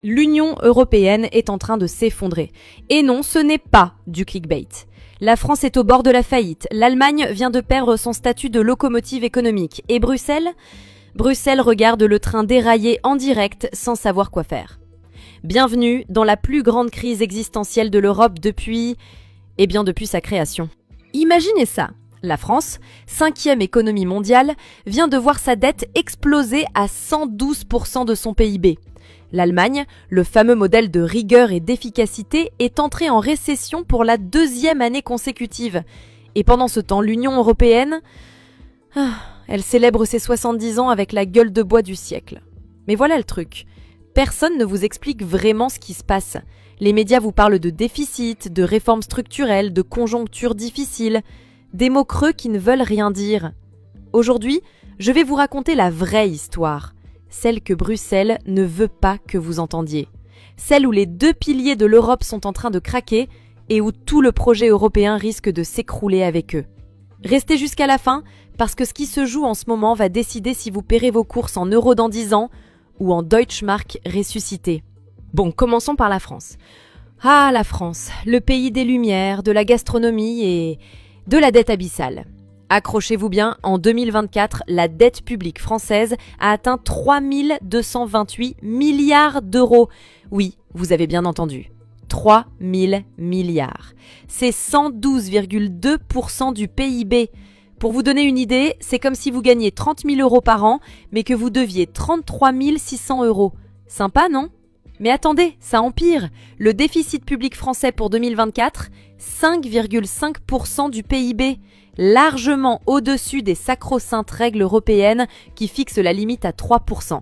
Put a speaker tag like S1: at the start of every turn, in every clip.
S1: L'Union européenne est en train de s'effondrer. Et non, ce n'est pas du clickbait. La France est au bord de la faillite, l'Allemagne vient de perdre son statut de locomotive économique. Et Bruxelles regarde le train dérailler en direct sans savoir quoi faire. Bienvenue dans la plus grande crise existentielle de l'Europe depuis sa création. Imaginez ça, la France, 5e économie mondiale, vient de voir sa dette exploser à 112% de son PIB. L'Allemagne, le fameux modèle de rigueur et d'efficacité, est entrée en récession pour la 2e année consécutive. Et pendant ce temps, l'Union européenne, elle célèbre ses 70 ans avec la gueule de bois du siècle. Mais voilà le truc. Personne ne vous explique vraiment ce qui se passe. Les médias vous parlent de déficit, de réformes structurelles, de conjonctures difficiles, des mots creux qui ne veulent rien dire. Aujourd'hui, je vais vous raconter la vraie histoire. Celle que Bruxelles ne veut pas que vous entendiez. Celle où les 2 piliers de l'Europe sont en train de craquer et où tout le projet européen risque de s'écrouler avec eux. Restez jusqu'à la fin, parce que ce qui se joue en ce moment va décider si vous paierez vos courses en euros dans 10 ans ou en Deutschmark ressuscité. Bon, commençons par la France. Ah, la France, le pays des lumières, de la gastronomie et de la dette abyssale. Accrochez-vous bien, en 2024, la dette publique française a atteint 3 228 milliards d'euros. Oui, vous avez bien entendu. 3 000 milliards. C'est 112,2% du PIB. Pour vous donner une idée, c'est comme si vous gagniez 30 000 euros par an, mais que vous deviez 33 600 euros. Sympa, non ? Mais attendez, ça empire. Le déficit public français pour 2024, 5,5% du PIB. Largement au-dessus des sacro-saintes règles européennes qui fixent la limite à 3%.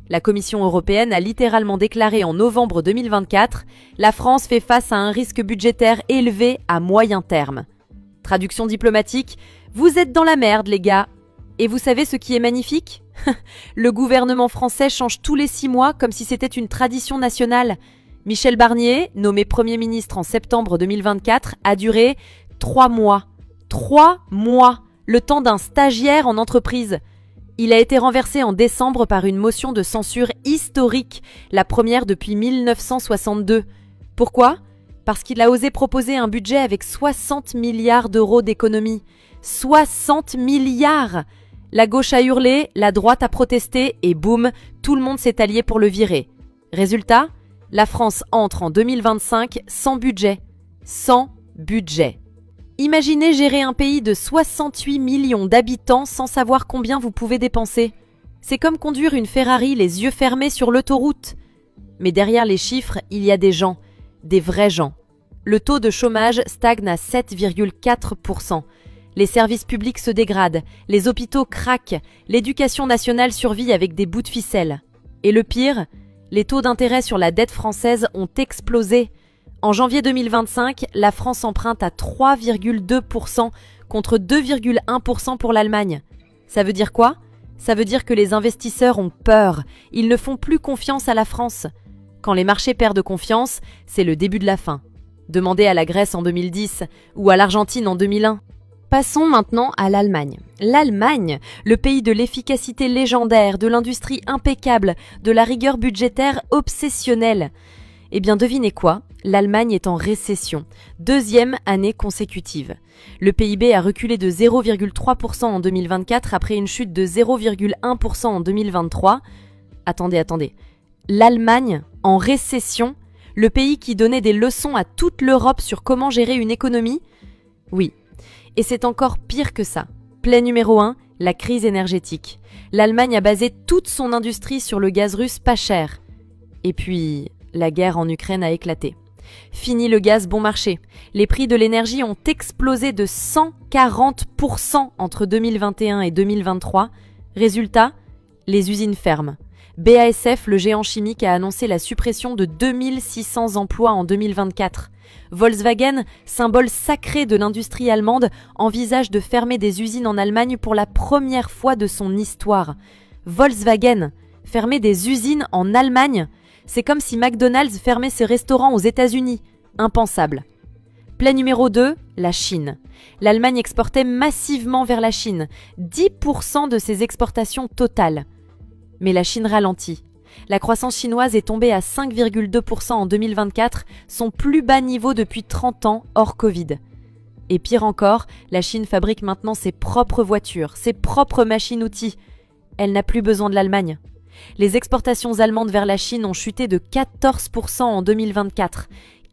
S1: La Commission européenne a littéralement déclaré en novembre 2024 « La France fait face à un risque budgétaire élevé à moyen terme ». Traduction diplomatique, vous êtes dans la merde les gars. Et vous savez ce qui est magnifique ? Le gouvernement français change tous les 6 mois comme si c'était une tradition nationale. Michel Barnier, nommé Premier ministre en septembre 2024, a duré 3 mois. 3 mois, le temps d'un stagiaire en entreprise. Il a été renversé en décembre par une motion de censure historique, la première depuis 1962. Pourquoi ? Parce qu'il a osé proposer un budget avec 60 milliards d'euros d'économie. 60 milliards ! La gauche a hurlé, la droite a protesté et boum, tout le monde s'est allié pour le virer. Résultat ? La France entre en 2025 sans budget. Sans budget. Imaginez gérer un pays de 68 millions d'habitants sans savoir combien vous pouvez dépenser. C'est comme conduire une Ferrari les yeux fermés sur l'autoroute. Mais derrière les chiffres, il y a des gens, des vrais gens. Le taux de chômage stagne à 7,4%. Les services publics se dégradent, les hôpitaux craquent, l'éducation nationale survit avec des bouts de ficelle. Et le pire, les taux d'intérêt sur la dette française ont explosé. En janvier 2025, la France emprunte à 3,2% contre 2,1% pour l'Allemagne. Ça veut dire quoi ? Ça veut dire que les investisseurs ont peur. Ils ne font plus confiance à la France. Quand les marchés perdent confiance, c'est le début de la fin. Demandez à la Grèce en 2010 ou à l'Argentine en 2001. Passons maintenant à l'Allemagne. L'Allemagne, le pays de l'efficacité légendaire, de l'industrie impeccable, de la rigueur budgétaire obsessionnelle. Eh bien, devinez quoi ? L'Allemagne est en récession, 2e année consécutive. Le PIB a reculé de 0,3% en 2024 après une chute de 0,1% en 2023. Attendez. L'Allemagne en récession ? Le pays qui donnait des leçons à toute l'Europe sur comment gérer une économie ? Oui. Et c'est encore pire que ça. Plaie numéro 1, la crise énergétique. L'Allemagne a basé toute son industrie sur le gaz russe pas cher. Et puis, la guerre en Ukraine a éclaté. Fini le gaz bon marché. Les prix de l'énergie ont explosé de 140% entre 2021 et 2023. Résultat, les usines ferment. BASF, le géant chimique, a annoncé la suppression de 2600 emplois en 2024. Volkswagen, symbole sacré de l'industrie allemande, envisage de fermer des usines en Allemagne pour la première fois de son histoire. Volkswagen, fermer des usines en Allemagne ? C'est comme si McDonald's fermait ses restaurants aux États-Unis. Impensable. Plaie numéro 2, la Chine. L'Allemagne exportait massivement vers la Chine, 10% de ses exportations totales. Mais la Chine ralentit. La croissance chinoise est tombée à 5,2% en 2024, son plus bas niveau depuis 30 ans hors Covid. Et pire encore, la Chine fabrique maintenant ses propres voitures, ses propres machines-outils. Elle n'a plus besoin de l'Allemagne. Les exportations allemandes vers la Chine ont chuté de 14% en 2024.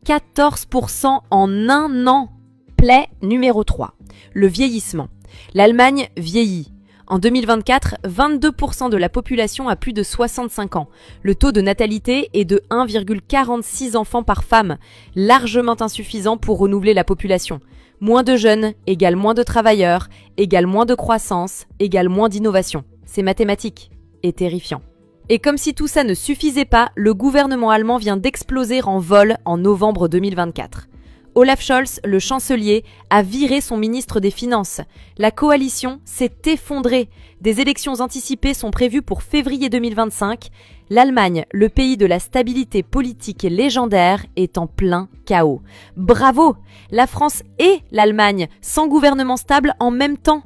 S1: 14% en un an. Plaie numéro 3. Le vieillissement. L'Allemagne vieillit. En 2024, 22% de la population a plus de 65 ans. Le taux de natalité est de 1,46 enfants par femme, largement insuffisant pour renouveler la population. Moins de jeunes égale moins de travailleurs, égale moins de croissance, égale moins d'innovation. C'est mathématique et terrifiant. Et comme si tout ça ne suffisait pas, le gouvernement allemand vient d'exploser en vol en novembre 2024. Olaf Scholz, le chancelier, a viré son ministre des Finances. La coalition s'est effondrée. Des élections anticipées sont prévues pour février 2025. L'Allemagne, le pays de la stabilité politique légendaire, est en plein chaos. Bravo! La France et l'Allemagne, sans gouvernement stable en même temps.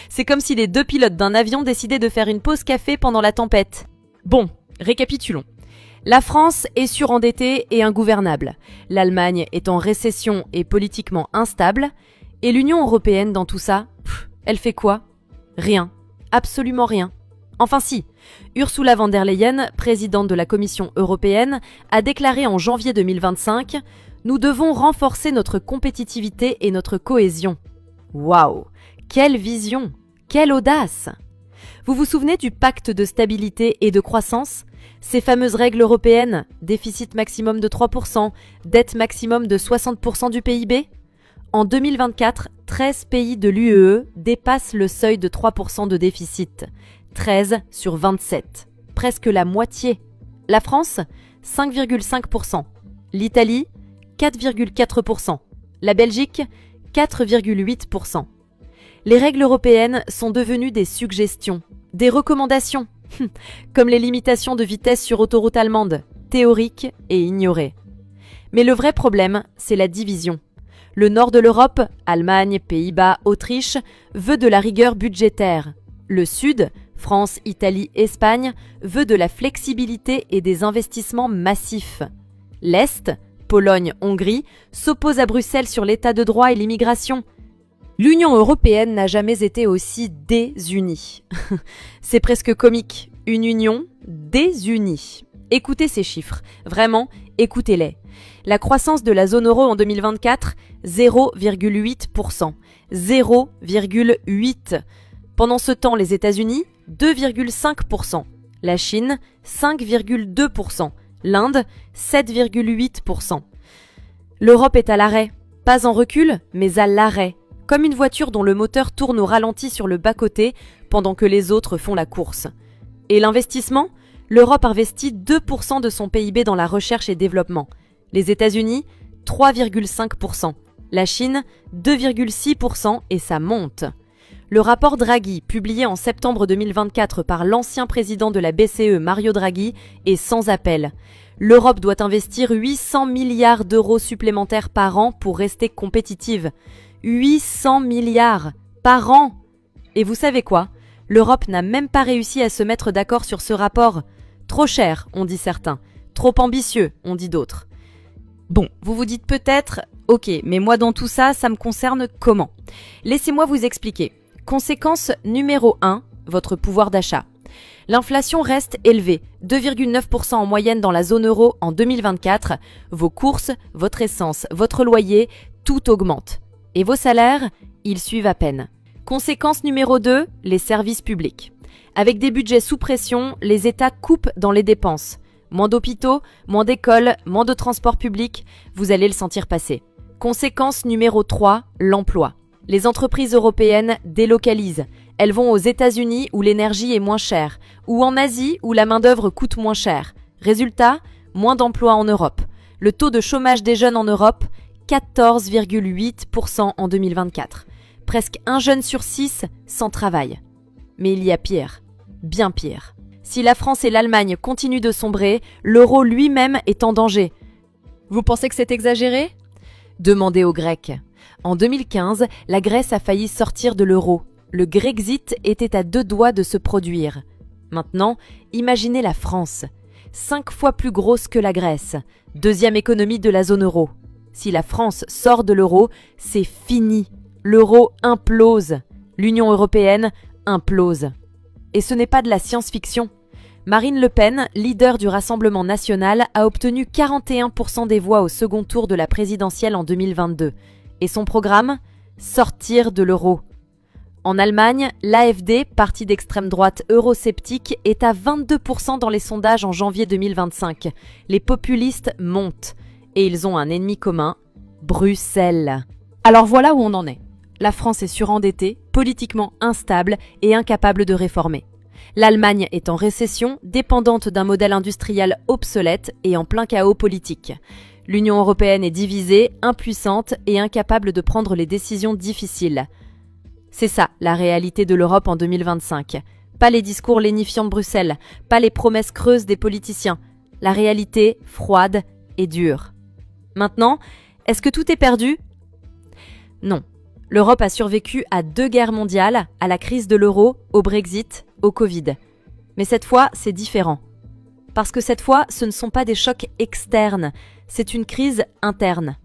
S1: C'est comme si les deux pilotes d'un avion décidaient de faire une pause café pendant la tempête. Bon, récapitulons. La France est surendettée et ingouvernable. L'Allemagne est en récession et politiquement instable. Et l'Union européenne dans tout ça, elle fait quoi? Rien. Absolument rien. Enfin si, Ursula von der Leyen, présidente de la Commission européenne, a déclaré en janvier 2025 « Nous devons renforcer notre compétitivité et notre cohésion ». Waouh! Quelle vision! Quelle audace! Vous vous souvenez du pacte de stabilité et de croissance? Ces fameuses règles européennes, déficit maximum de 3%, dette maximum de 60% du PIB? En 2024, 13 pays de l'UE dépassent le seuil de 3% de déficit. 13 sur 27. Presque la moitié. La France, 5,5%. L'Italie, 4,4%. La Belgique, 4,8%. Les règles européennes sont devenues des suggestions, des recommandations, comme les limitations de vitesse sur autoroute allemande, théoriques et ignorées. Mais le vrai problème, c'est la division. Le nord de l'Europe, Allemagne, Pays-Bas, Autriche, veut de la rigueur budgétaire. Le sud, France, Italie, Espagne, veut de la flexibilité et des investissements massifs. L'Est, Pologne, Hongrie, s'oppose à Bruxelles sur l'état de droit et l'immigration. L'Union européenne n'a jamais été aussi désunie. C'est presque comique, une union désunie. Écoutez ces chiffres, vraiment, écoutez-les. La croissance de la zone euro en 2024, 0,8%. 0,8%. Pendant ce temps, les États-Unis, 2,5%. La Chine, 5,2%. L'Inde, 7,8%. L'Europe est à l'arrêt. Pas en recul, mais à l'arrêt. Comme une voiture dont le moteur tourne au ralenti sur le bas-côté pendant que les autres font la course. Et l'investissement? L'Europe investit 2% de son PIB dans la recherche et développement. Les États-Unis, 3,5%. La Chine, 2,6% et ça monte. Le rapport Draghi, publié en septembre 2024 par l'ancien président de la BCE, Mario Draghi, est sans appel. L'Europe doit investir 800 milliards d'euros supplémentaires par an pour rester compétitive. 800 milliards par an! Et vous savez quoi? L'Europe n'a même pas réussi à se mettre d'accord sur ce rapport. Trop cher, ont dit certains. Trop ambitieux, ont dit d'autres. Bon, vous vous dites peut-être, ok, mais moi dans tout ça, ça me concerne comment? Laissez-moi vous expliquer. Conséquence numéro 1, votre pouvoir d'achat. L'inflation reste élevée, 2,9% en moyenne dans la zone euro en 2024. Vos courses, votre essence, votre loyer, tout augmente. Et vos salaires, ils suivent à peine. Conséquence numéro 2, les services publics. Avec des budgets sous pression, les États coupent dans les dépenses. Moins d'hôpitaux, moins d'écoles, moins de transports publics, vous allez le sentir passer. Conséquence numéro 3, l'emploi. Les entreprises européennes délocalisent. Elles vont aux États-Unis où l'énergie est moins chère, ou en Asie où la main-d'œuvre coûte moins cher. Résultat, moins d'emplois en Europe. Le taux de chômage des jeunes en Europe, 14,8% en 2024. Presque un jeune sur 6 sans travail. Mais il y a pire, bien pire. Si la France et l'Allemagne continuent de sombrer, l'euro lui-même est en danger. Vous pensez que c'est exagéré? Demandez aux Grecs. En 2015, la Grèce a failli sortir de l'euro. Le Grexit était à 2 doigts de se produire. Maintenant, imaginez la France. 5 fois plus grosse que la Grèce, deuxième économie de la zone euro. Si la France sort de l'euro, c'est fini. L'euro implose. L'Union européenne implose. Et ce n'est pas de la science-fiction. Marine Le Pen, leader du Rassemblement national, a obtenu 41% des voix au second tour de la présidentielle en 2022. Et son programme ? Sortir de l'euro. En Allemagne, l'AfD, parti d'extrême droite eurosceptique, est à 22% dans les sondages en janvier 2025. Les populistes montent. Et ils ont un ennemi commun, Bruxelles. Alors voilà où on en est. La France est surendettée, politiquement instable et incapable de réformer. L'Allemagne est en récession, dépendante d'un modèle industriel obsolète et en plein chaos politique. L'Union européenne est divisée, impuissante et incapable de prendre les décisions difficiles. C'est ça, la réalité de l'Europe en 2025. Pas les discours lénifiants de Bruxelles, pas les promesses creuses des politiciens. La réalité froide et dure. Maintenant, est-ce que tout est perdu ? Non. L'Europe a survécu à 2 guerres mondiales, à la crise de l'euro, au Brexit, au Covid. Mais cette fois, c'est différent. Parce que cette fois, ce ne sont pas des chocs externes, c'est une crise interne.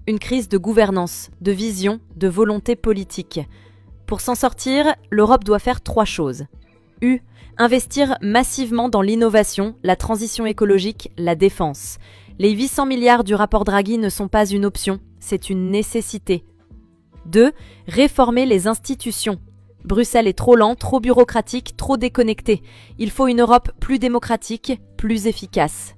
S1: Une crise de gouvernance, de vision, de volonté politique. Pour s'en sortir, l'Europe doit faire 3 choses. Investir massivement dans l'innovation, la transition écologique, la défense. Les 800 milliards du rapport Draghi ne sont pas une option, c'est une nécessité. 2. Réformer les institutions. Bruxelles est trop lent, trop bureaucratique, trop déconnecté. Il faut une Europe plus démocratique, plus efficace.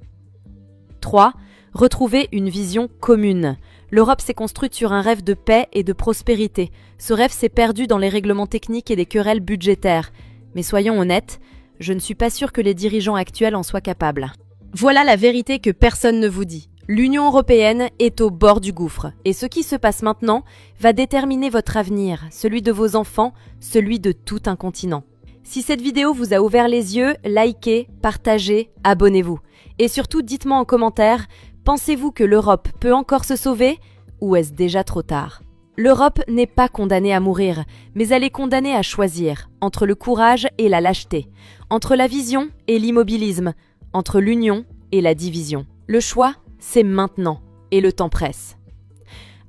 S1: 3. Retrouver une vision commune. L'Europe s'est construite sur un rêve de paix et de prospérité. Ce rêve s'est perdu dans les règlements techniques et des querelles budgétaires. Mais soyons honnêtes, je ne suis pas sûre que les dirigeants actuels en soient capables. Voilà la vérité que personne ne vous dit. L'Union européenne est au bord du gouffre. Et ce qui se passe maintenant va déterminer votre avenir, celui de vos enfants, celui de tout un continent. Si cette vidéo vous a ouvert les yeux, likez, partagez, abonnez-vous. Et surtout, dites-moi en commentaire, pensez-vous que l'Europe peut encore se sauver ou est-ce déjà trop tard ? L'Europe n'est pas condamnée à mourir, mais elle est condamnée à choisir, entre le courage et la lâcheté, entre la vision et l'immobilisme, entre l'union et la division. Le choix, c'est maintenant, et le temps presse.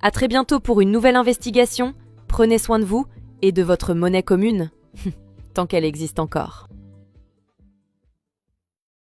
S1: À très bientôt pour une nouvelle investigation. Prenez soin de vous et de votre monnaie commune, tant qu'elle existe encore.